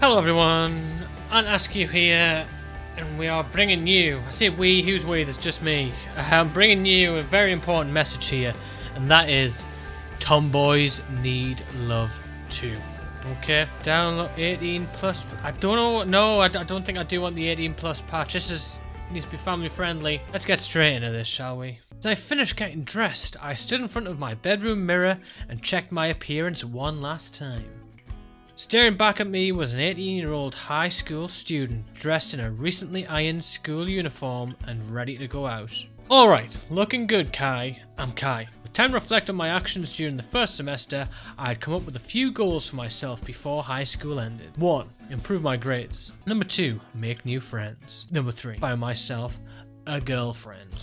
Hello everyone, AntAskew here, and we are bringing you, I say we, who's we, that's just me. I'm bringing you a very important message here, and that is, Tomboys need love too. Okay, download 18 plus, I don't know, no, I don't think I do want the 18 plus patch. This needs to be family friendly. Let's get straight into this, shall we? As I finished getting dressed, I stood in front of my bedroom mirror and checked my appearance one last time. Staring back at me was an 18-year-old high school student dressed in a recently ironed school uniform and ready to go out. Alright, looking good, Kai. I'm Kai. With time to reflect on my actions during the first semester, I had come up with a few goals for myself before high school ended. 1. Improve my grades. Number 2. Make new friends. Number 3. Buy myself a girlfriend.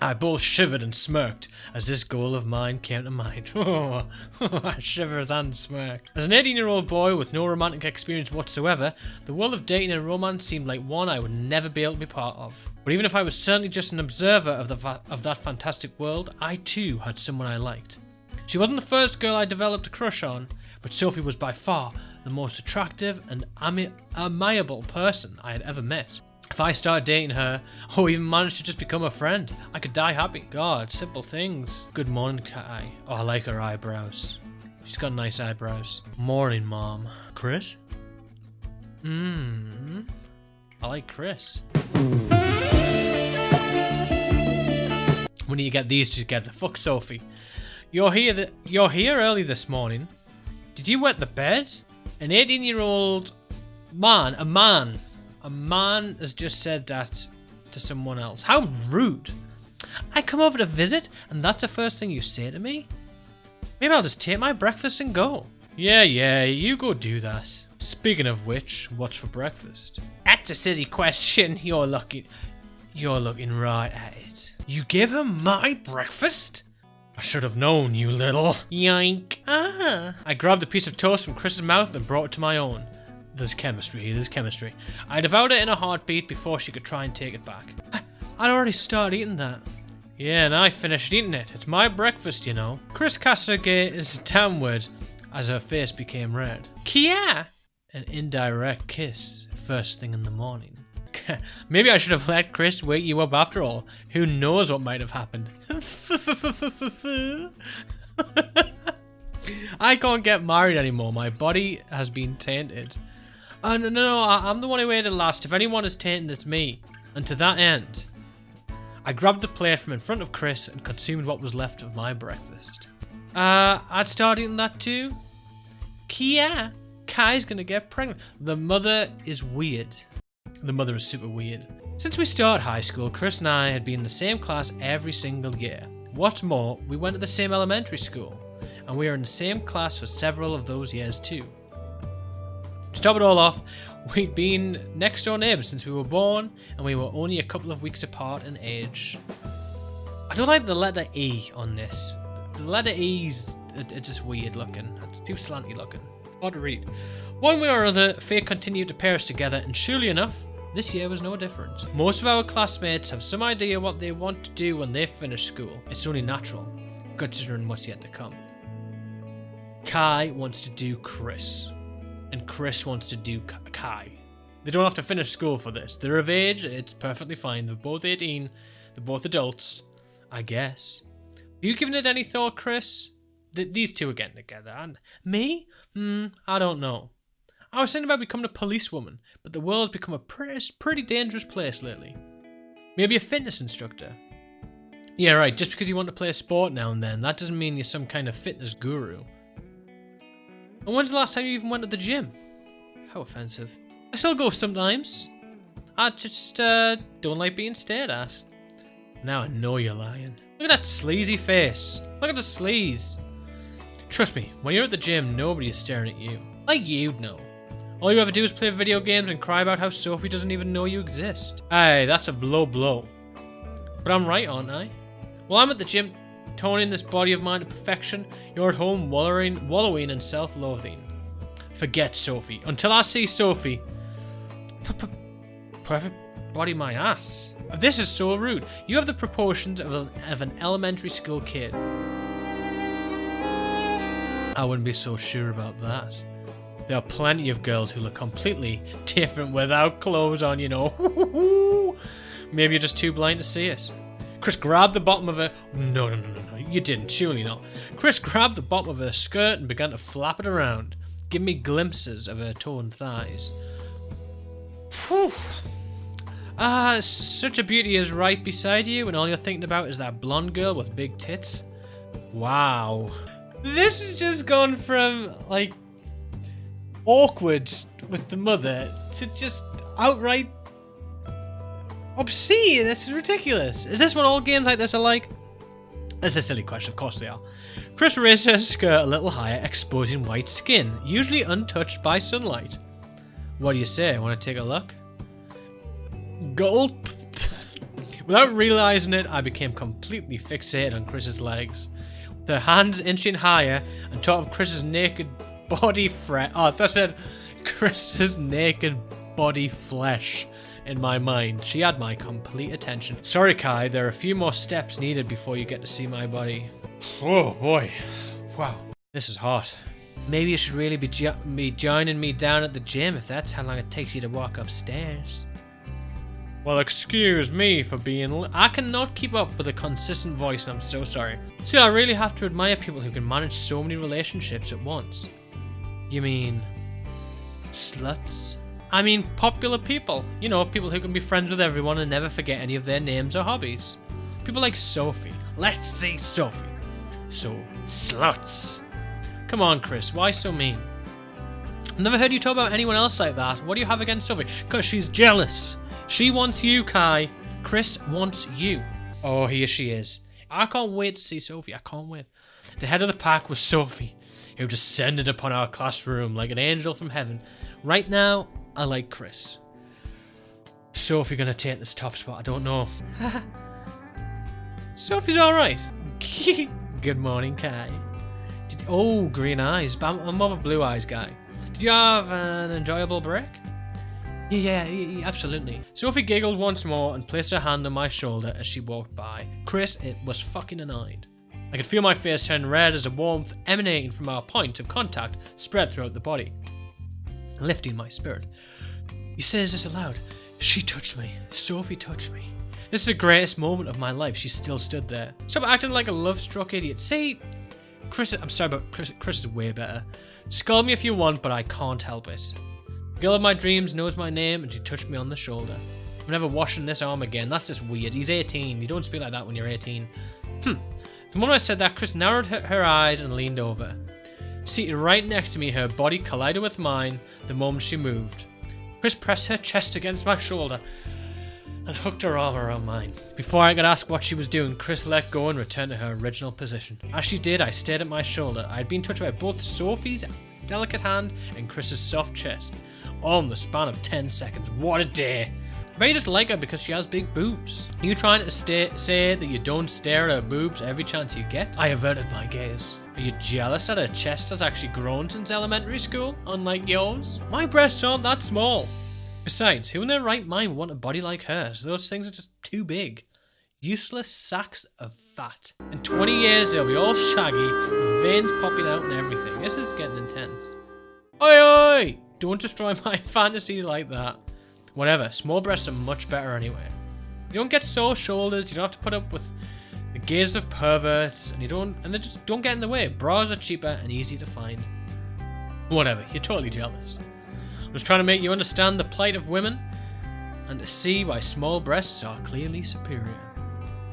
I both shivered and smirked as this goal of mine came to mind. I shivered and smirked. As an 18-year-old boy with no romantic experience whatsoever, the world of dating and romance seemed like one I would never be able to be part of. But even if I was certainly just an observer of that fantastic world, I too had someone I liked. She wasn't the first girl I developed a crush on, but Sophie was by far the most attractive and amiable person I had ever met. If I started dating her, or even managed to just become a friend, I could die happy. God, simple things. Good morning, Kai. Oh, I like her eyebrows. She's got nice eyebrows. Morning, Mom. Chris? I like Chris. When do you get these together? Fuck Sophie. You're here early this morning. Did you wet the bed? An 18-year-old man, a man has just said that to someone else. How rude. I come over to visit and that's the first thing you say to me? Maybe I'll just take my breakfast and go. Yeah, you go do that. Speaking of which, what's for breakfast? That's a silly question. You're looking right at it. You gave her my breakfast? I should have known, you little yoink. I grabbed a piece of toast from Chris's mouth and brought it to my own. There's chemistry here, there's chemistry. I devoured it in a heartbeat before she could try and take it back. I'd already started eating that. Yeah, and I finished eating it. It's my breakfast, you know. Chris cast her gaze downward as her face became red. Kia! An indirect kiss, first thing in the morning. Maybe I should have let Chris wake you up after all. Who knows what might have happened. I can't get married anymore. My body has been tainted. No, I'm the one who ate it last. If anyone is tainted, it's me. And to that end, I grabbed the plate from in front of Chris and consumed what was left of my breakfast. I'd start eating that too. Kia, Kai's gonna get pregnant. The mother is weird. The mother is super weird. Since we started high school, Chris and I had been in the same class every single year. What's more, we went to the same elementary school, and we were in the same class for several of those years too. To top it all off, we'd been next door neighbours since we were born, and we were only a couple of weeks apart in age. I don't like the letter E on this. The letter E's are just weird looking. It's too slanty looking. Hard to read. One way or other, fate continued to pair us together, and surely enough, this year was no different. Most of our classmates have some idea what they want to do when they finish school. It's only natural, considering what's yet to come. Kai wants to do Chris, and Chris wants to do Kai. They don't have to finish school for this. They're of age, it's perfectly fine. They're both 18, they're both adults, I guess. Have you given it any thought, Chris? These two are getting together, and me? I don't know. I was thinking about becoming a policewoman, but the world's become a pretty dangerous place lately. Maybe a fitness instructor. Yeah, right, just because you want to play a sport now and then, that doesn't mean you're some kind of fitness guru. And when's the last time you even went to the gym? How offensive. I still go sometimes. I just don't like being stared at. Now I know you're lying. Look at that sleazy face. Look at the sleaze. Trust me, when you're at the gym, nobody is staring at you. Like you'd know. All you ever do is play video games and cry about how Sophie doesn't even know you exist. Hey, that's a low blow. But I'm right, aren't I? Well, I'm at the gym toning this body of mine to perfection. You're at home wallowing in self-loathing. Forget Sophie. Until I see Sophie. Perfect body my ass. This is so rude. You have the proportions of an elementary school kid. I wouldn't be so sure about that. There are plenty of girls who look completely different without clothes on, you know. Maybe you're just too blind to see it. Chris grabbed the bottom of her... No, you didn't, surely not. Chris grabbed the bottom of her skirt and began to flap it around, giving me glimpses of her toned thighs. Whew. Such a beauty is right beside you and all you're thinking about is that blonde girl with big tits. Wow. This has just gone from, like, awkward with the mother to just outright obscene. This is ridiculous. Is this what all games like this are like? That's a silly question, of course they are. Chris raised her skirt a little higher, exposing white skin, usually untouched by sunlight. What do you say? Want to take a look? Gulp. Without realizing it, I became completely fixated on Chris's legs. With her hands inching higher on top of Chris's naked body that said Chris's naked body flesh in my mind. She had my complete attention. Sorry, Kai, there are a few more steps needed before you get to see my body. Oh boy. Wow. This is hot. Maybe you should really be joining me down at the gym if that's how long it takes you to walk upstairs. Well, excuse me for being... I cannot keep up with a consistent voice and I'm so sorry. See, I really have to admire people who can manage so many relationships at once. You mean... sluts? I mean popular people. You know, people who can be friends with everyone and never forget any of their names or hobbies. People like Sophie. Let's see Sophie. So, sluts. Come on, Chris, why so mean? I've never heard you talk about anyone else like that. What do you have against Sophie? Because she's jealous. She wants you, Kai. Chris wants you. Oh, here she is. I can't wait to see Sophie. I can't wait. The head of the pack was Sophie, who descended upon our classroom like an angel from heaven. Right now, I like Chris. Sophie gonna take this top spot? I don't know. Sophie's alright. Good morning, Kai. Oh, green eyes. I'm more of a blue eyes guy. Did you have an enjoyable break? Yeah, absolutely. Sophie giggled once more and placed her hand on my shoulder as she walked by. Chris, it was fucking annoyed. I could feel my face turn red as the warmth emanating from our point of contact spread throughout the body, lifting my spirit. He says this aloud. She touched me. Sophie touched me. This is the greatest moment of my life. She still stood there. Stop acting like a love-struck idiot. See, Chris, I'm sorry, but Chris is way better. Scold me if you want, but I can't help it. The girl of my dreams knows my name and she touched me on the shoulder. I'm never washing this arm again. That's just weird. He's 18. You don't speak like that when you're 18. The moment I said that, Chris narrowed her eyes and leaned over. Seated right next to me, her body collided with mine the moment she moved. Chris pressed her chest against my shoulder and hooked her arm around mine. Before I could ask what she was doing, Chris let go and returned to her original position. As she did, I stared at my shoulder. I had been touched by both Sophie's delicate hand and Chris's soft chest, all in the span of 10 seconds. What a day! I bet you just like her because she has big boobs. Are you trying to say that you don't stare at her boobs every chance you get? I averted my gaze. Are you jealous that her chest has actually grown since elementary school, unlike yours? My breasts aren't that small. Besides, who in their right mind would want a body like hers? Those things are just too big. Useless sacks of fat. In 20 years, they'll be all shaggy, with veins popping out and everything. This is getting intense. Oi, oi! Don't destroy my fantasies like that. Whatever, small breasts are much better anyway. You don't get sore shoulders, you don't have to put up with the gaze of perverts, and they just don't get in the way. Bras are cheaper and easy to find. Whatever, you're totally jealous. I was trying to make you understand the plight of women, and to see why small breasts are clearly superior.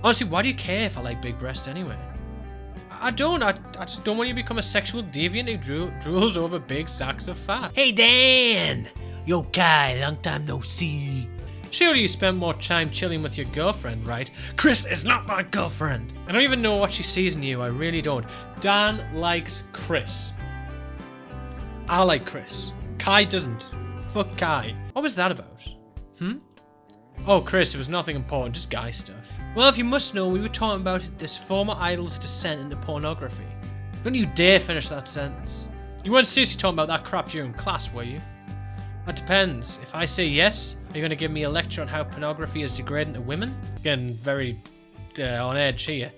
Honestly, why do you care if I like big breasts anyway? I don't. I just don't want you to become a sexual deviant who drools over big sacks of fat. Hey, Dan! Yo, Kai, long time no see. Surely you spent more time chilling with your girlfriend, right? Chris is not my girlfriend. I don't even know what she sees in you. I really don't. Dan likes Chris. I like Chris. Kai doesn't. Fuck Kai. What was that about? Oh, Chris, it was nothing important, just guy stuff. Well, if you must know, we were talking about this former idol's descent into pornography. Don't you dare finish that sentence. You weren't seriously talking about that crap during class, were you? That depends. If I say yes, are you going to give me a lecture on how pornography is degrading to women? Getting very on edge here.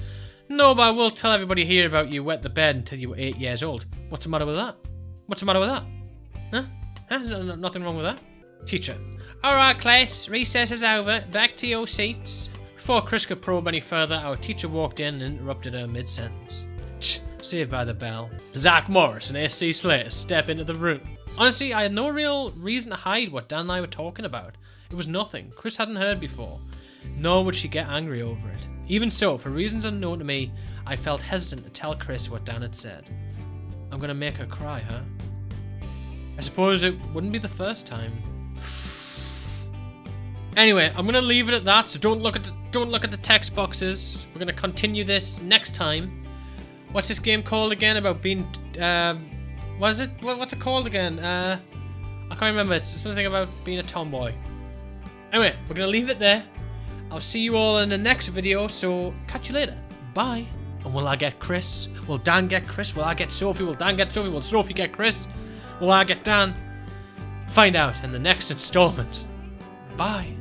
No, but I will tell everybody here about you wet the bed until you were 8 years old. What's the matter with that? What's the matter with that? Huh? Nothing wrong with that. Teacher. Alright, class. Recess is over. Back to your seats. Before Chris could probe any further, our teacher walked in and interrupted her mid-sentence. Saved by the bell. Zach Morris and S.C. Slater step into the room. Honestly, I had no real reason to hide what Dan and I were talking about. It was nothing Chris hadn't heard before, nor would she get angry over it. Even so, for reasons unknown to me, I felt hesitant to tell Chris what Dan had said. I'm gonna make her cry, huh? I suppose it wouldn't be the first time. Anyway, I'm gonna leave it at that, so don't look at the text boxes. We're gonna continue this next time. What's this game called again? About being what is it? What's it called again? I can't remember. It's something about being a tomboy. Anyway, we're gonna leave it there. I'll see you all in the next video, so catch you later. Bye. And will I get Chris? Will Dan get Chris? Will I get Sophie? Will Dan get Sophie? Will Sophie get Chris? Will I get Dan? Find out in the next installment. Bye.